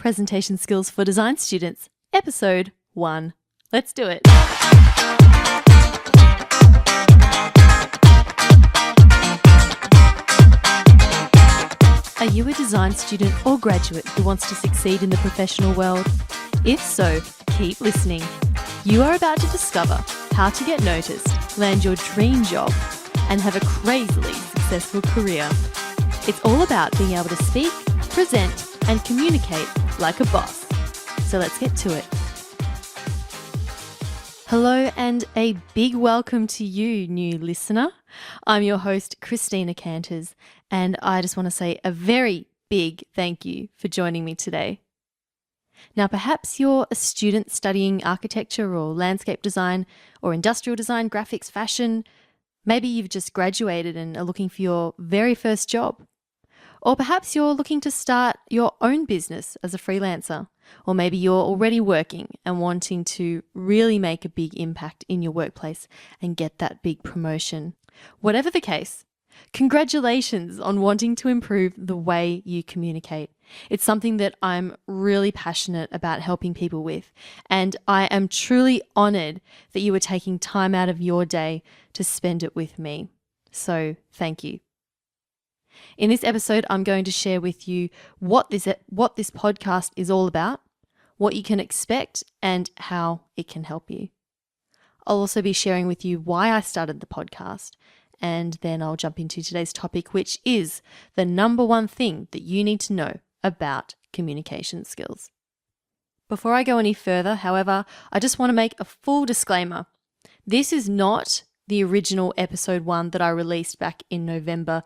Presentation Skills for Design Students, Episode 1. Let's do it. Are you a design student or graduate who wants to succeed in the professional world? If so, keep listening. You are about to discover how to get noticed, land your dream job, and have a crazily successful career. It's all about being able to speak, present, and communicate like a boss. So let's get to it. Hello and a big welcome to you, new listener. I'm your host, Christina Canters, and I just want to say a very big thank you for joining me today. Now, perhaps you're a student studying architecture or landscape design or industrial design, graphics, fashion. Maybe you've just graduated and are looking for your very first job. Or perhaps you're looking to start your own business as a freelancer. Or maybe you're already working and wanting to really make a big impact in your workplace and get that big promotion. Whatever the case, congratulations on wanting to improve the way you communicate. It's something that I'm really passionate about helping people with, and I am truly honored that you are taking time out of your day to spend it with me. So thank you. In this episode, I'm going to share with you what this podcast is all about, what you can expect, and how it can help you. I'll also be sharing with you why I started the podcast, and then I'll jump into today's topic, which is the number one thing that you need to know about communication skills. Before I go any further, however, I just want to make a full disclaimer. This is not the original episode 1 that I released back in November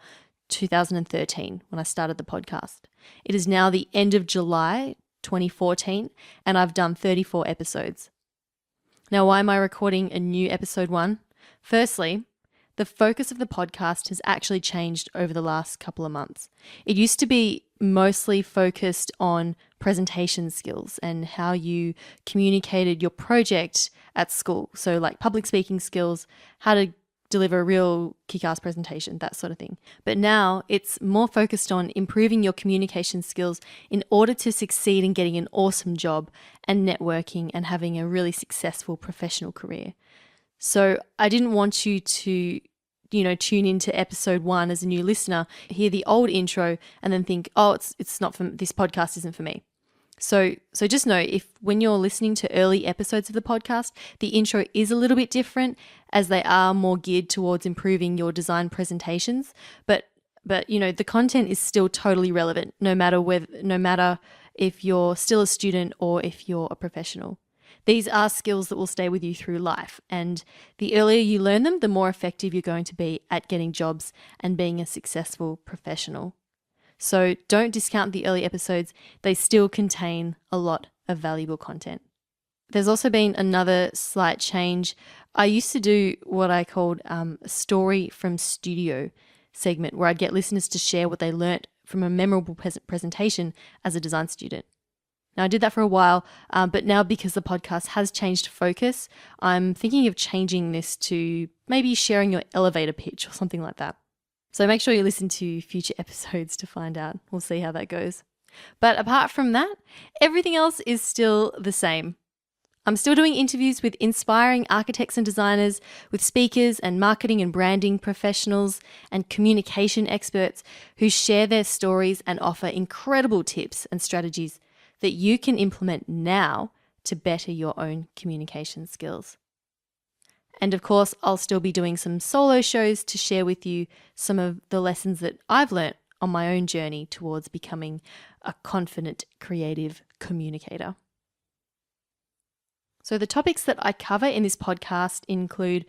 2013 when I started the podcast. It is now the end of July 2014 and I've done 34 episodes. Now, why am I recording a new episode 1? Firstly, the focus of the podcast has actually changed over the last couple of months. It used to be mostly focused on presentation skills and how you communicated your project at school. So like public speaking skills, how to deliver a real kick-ass presentation, that sort of thing. But now it's more focused on improving your communication skills in order to succeed in getting an awesome job and networking and having a really successful professional career. So I didn't want you to, tune into episode 1 as a new listener, hear the old intro and then think, oh, it's not for this podcast isn't for me. So just know if when you're listening to early episodes of the podcast, the intro is a little bit different as they are more geared towards improving your design presentations. But the content is still totally relevant no matter if you're still a student or if you're a professional. These are skills that will stay with you through life, and the earlier you learn them, the more effective you're going to be at getting jobs and being a successful professional. So don't discount the early episodes. They still contain a lot of valuable content. There's also been another slight change. I used to do what I called a story from studio segment where I'd get listeners to share what they learnt from a memorable presentation as a design student. Now, I did that for a while, but now because the podcast has changed focus, I'm thinking of changing this to maybe sharing your elevator pitch or something like that. So make sure you listen to future episodes to find out. We'll see how that goes. But apart from that, everything else is still the same. I'm still doing interviews with inspiring architects and designers, with speakers and marketing and branding professionals and communication experts who share their stories and offer incredible tips and strategies that you can implement now to better your own communication skills. And of course, I'll still be doing some solo shows to share with you some of the lessons that I've learnt on my own journey towards becoming a confident, creative communicator. So the topics that I cover in this podcast include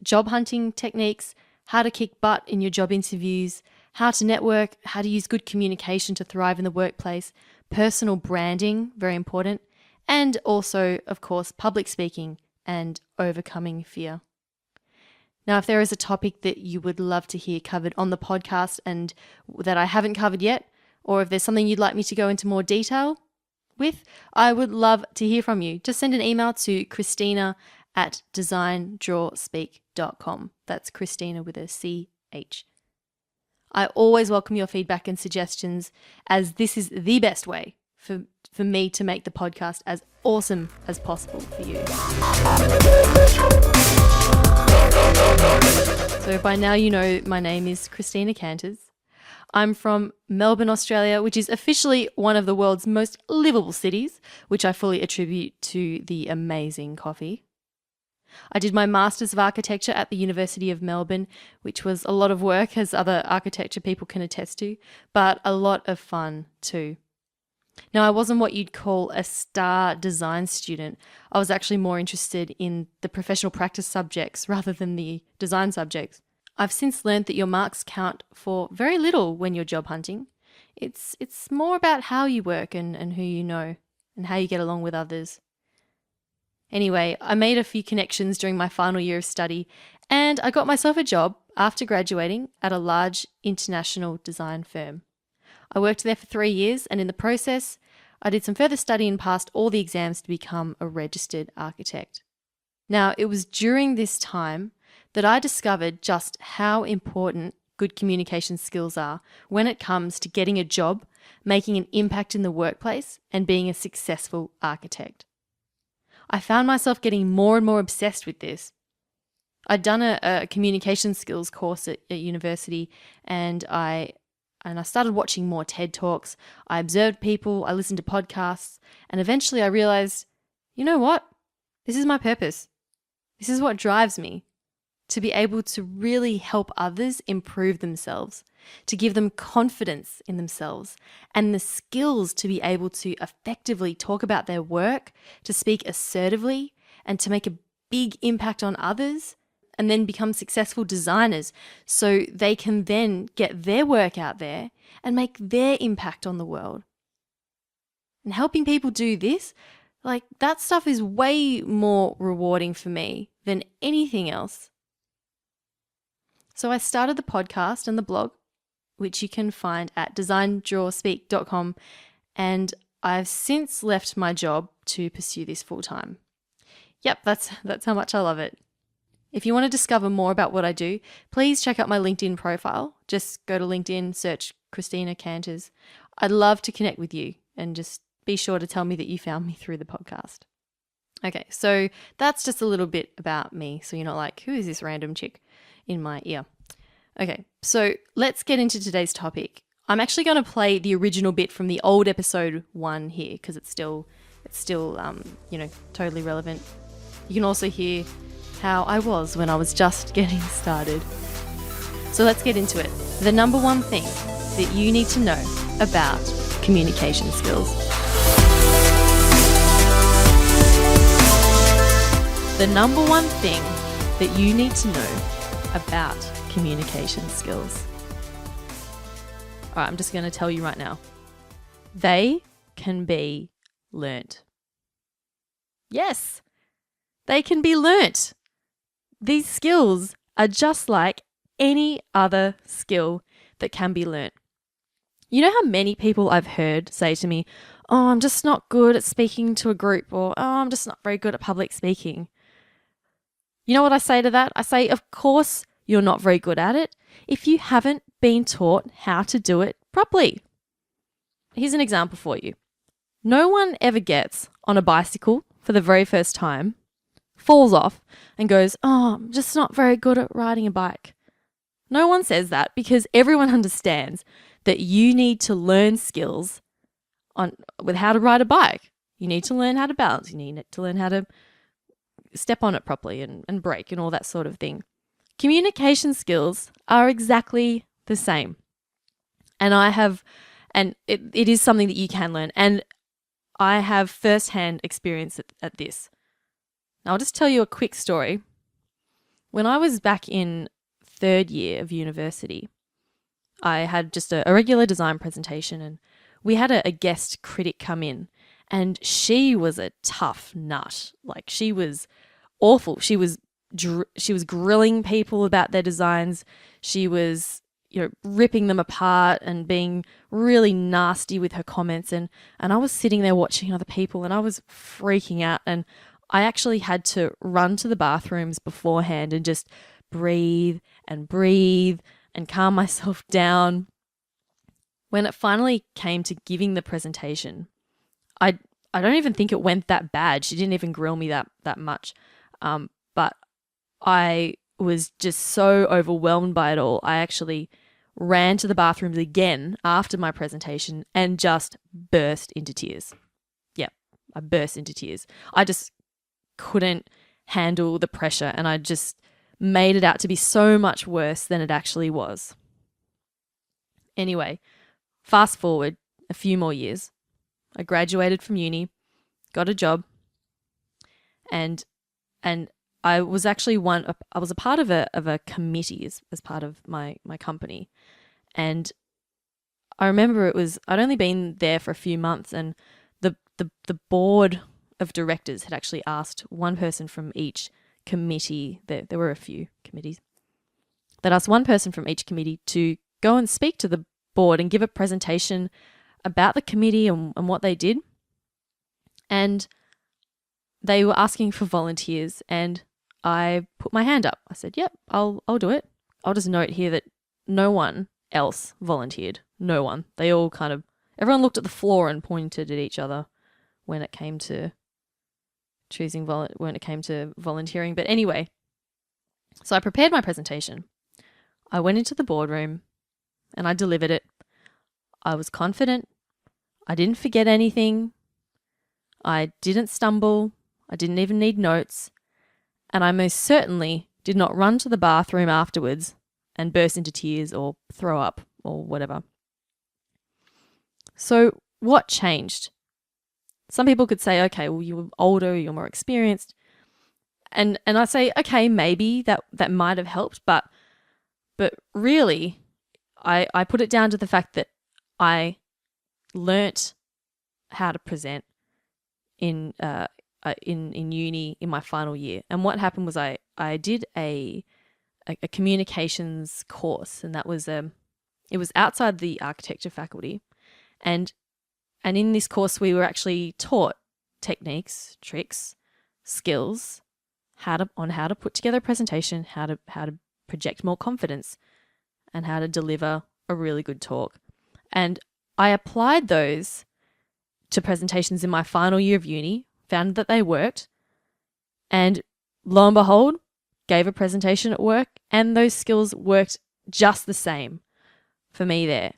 job hunting techniques, how to kick butt in your job interviews, how to network, how to use good communication to thrive in the workplace, personal branding, very important, and also, of course, public speaking and overcoming fear. Now, if there is a topic that you would love to hear covered on the podcast and that I haven't covered yet, or if there's something you'd like me to go into more detail with, I would love to hear from you. Just send an email to christina@designdrawspeak.com. That's Christina with a CH. I always welcome your feedback and suggestions, as this is the best way for me to make the podcast as awesome as possible for you. So by now you know my name is Christina Canters. I'm from Melbourne, Australia, which is officially one of the world's most livable cities, which I fully attribute to the amazing coffee. I did my Masters of Architecture at the University of Melbourne, which was a lot of work, as other architecture people can attest to, but a lot of fun too. Now, I wasn't what you'd call a star design student. I was actually more interested in the professional practice subjects rather than the design subjects. I've since learned that your marks count for very little when you're job hunting. It's more about how you work and who you know and how you get along with others. Anyway, I made a few connections during my final year of study, and I got myself a job after graduating at a large international design firm. I worked there for 3 years, and in the process, I did some further study and passed all the exams to become a registered architect. Now, it was during this time that I discovered just how important good communication skills are when it comes to getting a job, making an impact in the workplace, and being a successful architect. I found myself getting more and more obsessed with this. I'd done a communication skills course at university, and I started watching more TED Talks. I observed people, I listened to podcasts, and eventually I realized, you know what? This is my purpose. This is what drives me. To be able to really help others improve themselves, to give them confidence in themselves and the skills to be able to effectively talk about their work, to speak assertively, and to make a big impact on others, and then become successful designers so they can then get their work out there and make their impact on the world. And helping people do this, that stuff is way more rewarding for me than anything else. So I started the podcast and the blog, which you can find at designdrawspeak.com, and I've since left my job to pursue this full time. Yep, that's how much I love it. If you want to discover more about what I do, please check out my LinkedIn profile. Just go to LinkedIn, search Christina Canters. I'd love to connect with you, and just be sure to tell me that you found me through the podcast. Okay, so that's just a little bit about me, so you're not like, who is this random chick in my ear? Okay, so let's get into today's topic. I'm actually going to play the original bit from the old episode 1 here because it's still totally relevant. You can also hear how I was when I was just getting started. So let's get into it. The number one thing that you need to know about communication skills. The number one thing that you need to know about communication skills. All right, I'm just going to tell you right now. They can be learnt. Yes, they can be learnt. These skills are just like any other skill that can be learnt. You know how many people I've heard say to me, oh, I'm just not good at speaking to a group, or oh, I'm just not very good at public speaking. You know what I say to that? I say, of course you're not very good at it if you haven't been taught how to do it properly. Here's an example for you. No one ever gets on a bicycle for the very first time, falls off, and goes, oh, I'm just not very good at riding a bike. No one says that because everyone understands that you need to learn skills with how to ride a bike. You need to learn how to balance. You need to learn how to step on it properly and brake and all that sort of thing. Communication skills are exactly the same. And it is something that you can learn. And I have firsthand experience at this. Now, I'll just tell you a quick story. When I was back in 3rd year of university, I had just a regular design presentation, and we had a guest critic come in, and she was a tough nut. She was awful. She was grilling people about their designs. She was, ripping them apart and being really nasty with her comments. And I was sitting there watching other people, and I was freaking out. And I actually had to run to the bathrooms beforehand and just breathe and calm myself down. When it finally came to giving the presentation, I don't even think it went that bad. She didn't even grill me that much. But I was just so overwhelmed by it all. I actually ran to the bathrooms again after my presentation and just burst into tears. Yeah, I burst into tears. I just couldn't handle the pressure, and I just made it out to be so much worse than it actually was. Anyway, fast forward a few more years. I graduated from uni, got a job, and I was actually I was a part of a committee as part of my company. And I remember I'd only been there for a few months, and the board of directors had actually asked one person from each committee, there were a few committees, that asked one person from each committee to go and speak to the board and give a presentation about the committee and what they did. And they were asking for volunteers, and I put my hand up. I said, yep, I'll do it. I'll just note here that no one else volunteered. No one. They all everyone looked at the floor and pointed at each other when it came to volunteering. But anyway, so I prepared my presentation. I went into the boardroom and I delivered it. I was confident. I didn't forget anything. I didn't stumble. I didn't even need notes. And I most certainly did not run to the bathroom afterwards and burst into tears or throw up or whatever. So what changed? Some people could say, okay, well, you're older, you're more experienced. And I say, okay, maybe that might have helped, but really, I put it down to the fact that I learnt how to present in uni in my final year. And what happened was I did a communications course, and that was it was outside the architecture faculty, and in this course we were actually taught techniques, tricks, skills, how to put together a presentation, how to project more confidence, and how to deliver a really good talk. And I applied those to presentations in my final year of uni, found that they worked, and lo and behold, gave a presentation at work, and those skills worked just the same for me there.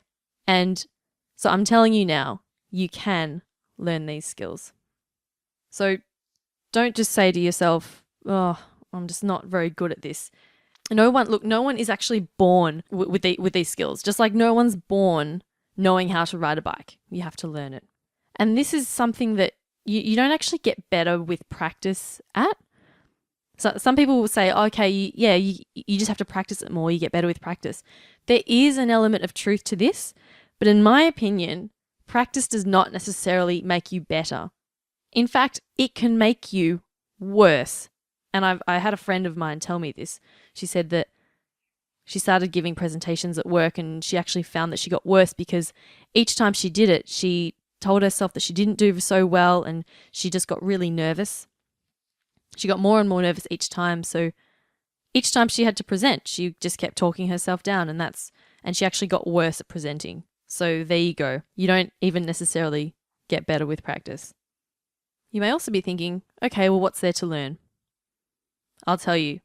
And so I'm telling you now, you can learn these skills. So don't just say to yourself, oh, I'm just not very good at this. No one is actually born with these skills. Just like no one's born knowing how to ride a bike. You have to learn it. And this is something that you don't actually get better with practice at. So some people will say, okay, you just have to practice it more, you get better with practice. There is an element of truth to this, but in my opinion, practice does not necessarily make you better. In fact, it can make you worse. And I had a friend of mine tell me this. She said that she started giving presentations at work, and she actually found that she got worse because each time she did it, she told herself that she didn't do so well, and she just got really nervous. She got more and more nervous each time. So each time she had to present, she just kept talking herself down, and she actually got worse at presenting. So there you go. You don't even necessarily get better with practice. You may also be thinking, okay, well, what's there to learn? I'll tell you,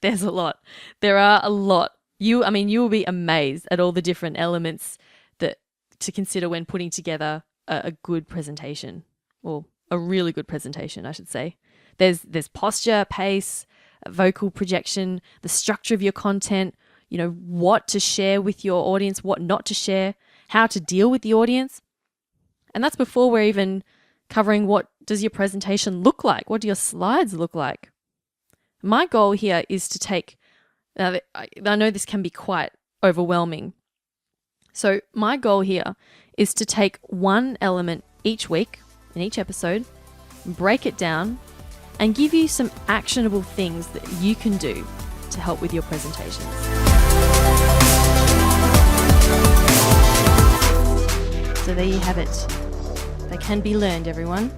there's a lot. There are a lot. You will be amazed at all the different elements that to consider when putting together a good presentation, or a really good presentation, I should say. There's posture, pace, vocal projection, the structure of your content, what to share with your audience, what not to share, how to deal with the audience. And that's before we're even covering what does your presentation look like? What do your slides look like? My goal here is to take, I know this can be quite overwhelming. So my goal here is to take one element each week in each episode, break it down, and give you some actionable things that you can do to help with your presentations. So there you have it. They can be learned, everyone.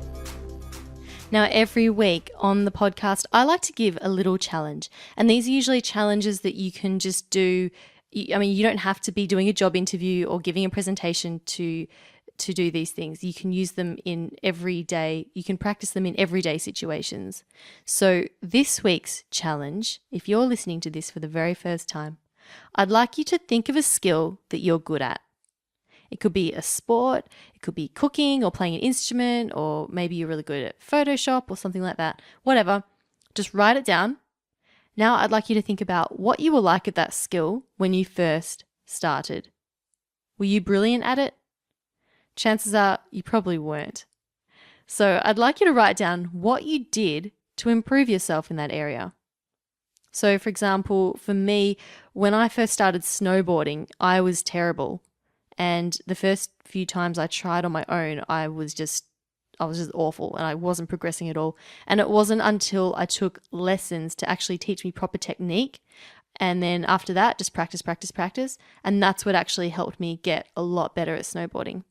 Now, every week on the podcast, I like to give a little challenge. And these are usually challenges that you can just do. You don't have to be doing a job interview or giving a presentation to to do these things. You can use them in everyday, you can practice them in everyday situations. So this week's challenge, if you're listening to this for the very first time, I'd like you to think of a skill that you're good at. It could be a sport, it could be cooking or playing an instrument, or maybe you're really good at Photoshop or something like that. Whatever, just write it down. Now I'd like you to think about what you were like at that skill when you first started. Were you brilliant at it? Chances are you probably weren't. So I'd like you to write down what you did to improve yourself in that area. So for example, for me, when I first started snowboarding, I was terrible. And the first few times I tried on my own, I was just awful and I wasn't progressing at all. And it wasn't until I took lessons to actually teach me proper technique. And then after that, just practice. And that's what actually helped me get a lot better at snowboarding.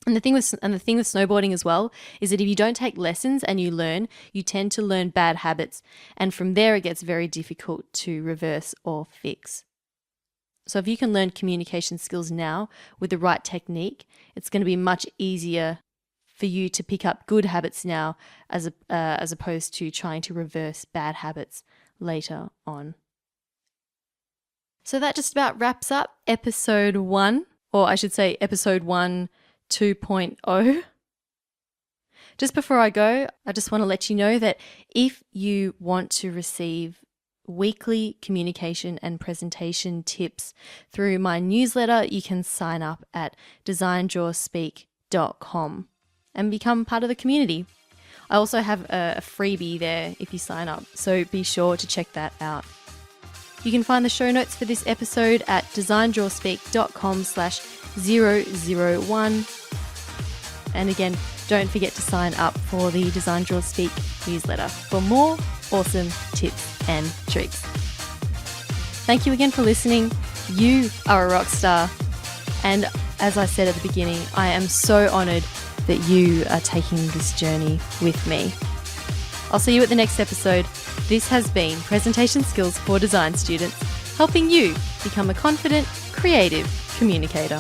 And the thing with snowboarding as well is that if you don't take lessons and you learn, you tend to learn bad habits. And from there, it gets very difficult to reverse or fix. So if you can learn communication skills now with the right technique, it's going to be much easier for you to pick up good habits now as opposed to trying to reverse bad habits later on. So that just about wraps up episode 1, or I should say episode 1 2.0. Just before I go, I just want to let you know that if you want to receive weekly communication and presentation tips through my newsletter, you can sign up at designdrawspeak.com and become part of the community. I also have a freebie there if you sign up, so be sure to check that out. You can find the show notes for this episode at designdrawspeak.com/001. And again, don't forget to sign up for the Design Draw Speak newsletter for more awesome tips and tricks. Thank you again for listening. You are a rock star. And as I said at the beginning, I am so honored that you are taking this journey with me. I'll see you at the next episode. This has been Presentation Skills for Design Students, helping you become a confident, creative communicator.